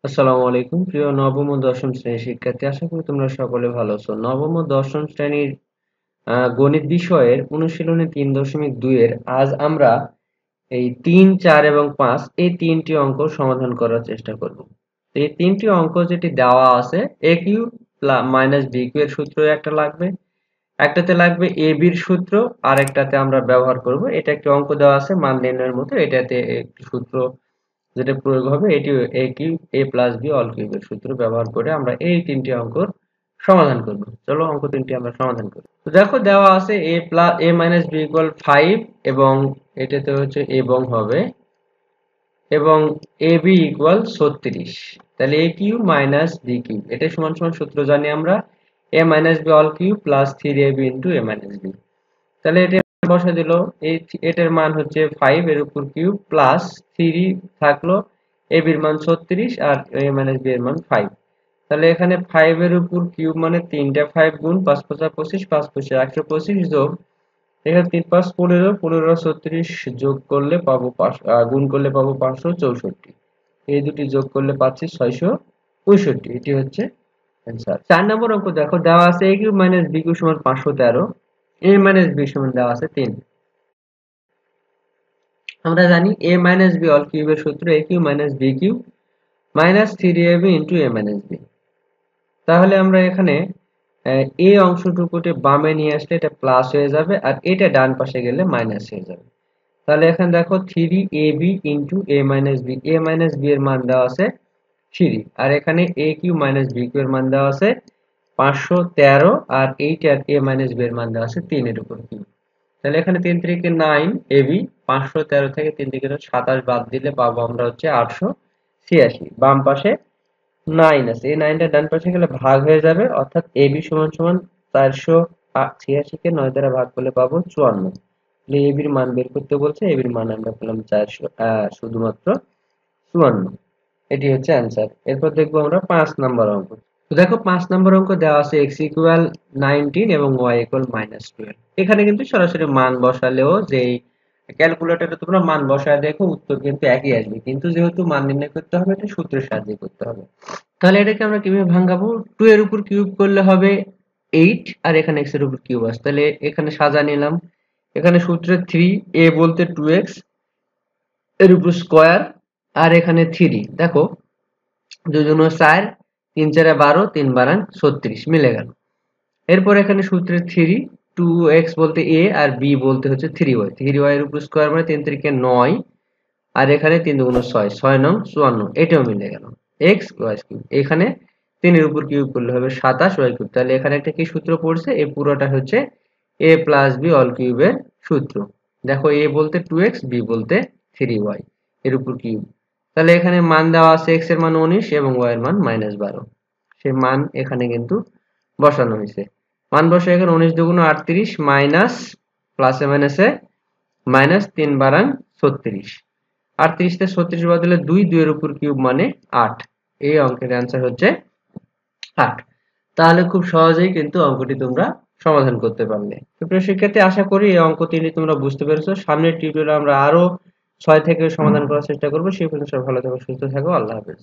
আসসালামু আলাইকুম প্রিয় নবম ও দশম শ্রেণীর শিক্ষার্থী, আশা করি তোমরা সকলে ভালো আছো। নবম ও দশম শ্রেণীর গণিত বিষয়ের অনুশীলনী 3.2 এর আজ আমরা এই 3, 4 এবং 5 এই তিনটি অঙ্ক সমাধান করার চেষ্টা করব। এই তিনটি অঙ্ক যেটি দেওয়া আছে, এ কিউ মাইনাস বি কিউ এর সূত্র একটা লাগবে, একটাতে লাগবে এ বির সূত্র, আর একটাতে আমরা ব্যবহার করব, এটা একটি অঙ্ক দেওয়া আছে মান নির্ণয়ের মতো, এটাতে একটি সূত্র যেটা প্রয়োগ হবে, এটি এ কিউব এ প্লাস বি অল কিউবের সূত্র ব্যবহার করে আমরা এই তিনটি অঙ্কর সমাধান করব। চলো অঙ্ক তিনটি আমরা সমাধান করি। তো দেখো দেওয়া আছে এ মাইনাস বি ইকুয়াল 5 এবং এটাতে হচ্ছে এবং হবে এবং এ বি ইকুয়াল 36। তাহলে A cube minus B cube এটা সমান সমান সূত্র জানি আমরা A minus B all cube plus 3ab into A minus B. তাহলে এটা বসে দিল, এই এটার মান হচ্ছে 5 এর উপর কিউব প্লাস 3 থাকলো, এ বির মান 36 আর এ মাইনাস বি এর মান 5। তাহলে এখানে 5 এর উপর কিউব মানে 3টা 5 গুণ 5 5 25 5 25 125 যোগ এখানে 3 5 15 15 36 যোগ করলে পাবো গুণ করলে পাবো 564। এই দুটি যোগ করলে পাচ্ছি 665। এটি হচ্ছে অ্যান্সার। 4 নম্বর অঙ্ক দেখো দেওয়া আছে a cube minus b cube সমান 513, a মাইনাস b সমান দেওয়া আছে 3। আমরা জানি a মাইনাস b অল কিউবের সূত্র a cube minus b cube minus 3ab into a minus b। তাহলে আমরা এখানে a অংশটুকুতে বামে নিয়ে আসলে এটা প্লাস হয়ে যাবে আর এটা ডান পাশে গেলে মাইনাস হয়ে যাবে। তাহলে এখানে দেখো 3ab into a minus b, a minus b এর মান দেওয়া আছে 3 আর এখানে a cube minus b cube এর মান দেওয়া আছে 513 আর এইটার a মাইনাস b এর মান দেওয়া আছে 3 এর উপর কিউব। তাহলে এখানে 3 3 9 এবি, 513 থেকে 3 থেকে 27 বাদ দিলে পাবো আমরা হচ্ছে 886। বাম পাশে 9 আছে, এই 9টা ডান পাশে গেলে ভাগ হয়ে যাবে, অর্থাৎ এবি সমান সমান 486 কে 9 দ্বারা ভাগ করলে পাবো 54। তাহলে এবির মান বের করতে বলছে, এবির মান আমরা পেলাম 400 শুধুমাত্র 54। এটি হচ্ছে অ্যান্সার। এরপর দেখবো আমরা 5 নাম্বার অঙ্ক। তো দেখো 5 নম্বর অঙ্ক দেওয়া আছে x ইকুয়াল 19 এবং y ইকুয়াল -12। এখানে কিন্তু সরাসরি মান বসালেও যেই ক্যালকুলেটরে তোমরা মান বসায় দেখো উত্তর কিন্তু একই আসবে, কিন্তু যেহেতু মান নির্ণয় করতে হবে এটা সূত্রের সাহায্যে করতে হবে। তাহলে এটাকে আমরা কিভাবে ভাঙাবো? 2 এর উপর কিউব করলে হবে 8 আর এখানে x এর উপর কিউব আছে, তাহলে এখানে সাজা নিলাম। এখানে সূত্রে 3 a বলতে 2x এর উপর স্কয়ার আর এখানে 3 দেখো 2 × 4 3 × 4 12 3 12 36 মিলে গেল। এরপর এখানে সূত্রে 3 2x বলতে a আর b বলতে হচ্ছে 3y, 3y এর উপর স্কয়ার মানে 3 3 9 আর এখানে 3 2 6 6 9 54, এটাও মিলে গেল। x y কিউব এখানে 3 এর উপর কিউব করলে হবে 27 y কিউব। তাহলে এখানে একটা কি সূত্র পড়ছে, এই পুরোটা হচ্ছে a প্লাস b অল কিউবের সূত্র। দেখো a বলতে 2x, b বলতে 3y এর উপর কিউব। তাহলে এখানে মান দেওয়া আছে x এর মান 19 এবং y এর মান -12, সেই মান এখানে কিন্তু বসানো হয়েছে। মান বসে এখানে 19 দুগুণ 38 মাইনাস প্লাসে মাইনাসে মাইনাস 3 বারাং 36, 38 তে 36 বদলে 2 2 এর উপর কিউব মানে 8। এই অঙ্কের অ্যান্সার হচ্ছে 8। তাহলে খুব সহজেই কিন্তু অঙ্কটি তোমরা সমাধান করতে পারলে। তো প্রিয় শিক্ষার্থী, আশা করি এই অঙ্ক তিনটি তোমরা বুঝতে পেরেছো। সামনের টিউটোরিয়ালে আমরা আরো 6 থেকে সমাধান করার চেষ্টা করব। সেই পর্যন্ত সবাই ভালো থাকো, সুস্থ থাকো, আল্লাহ হাফেজ।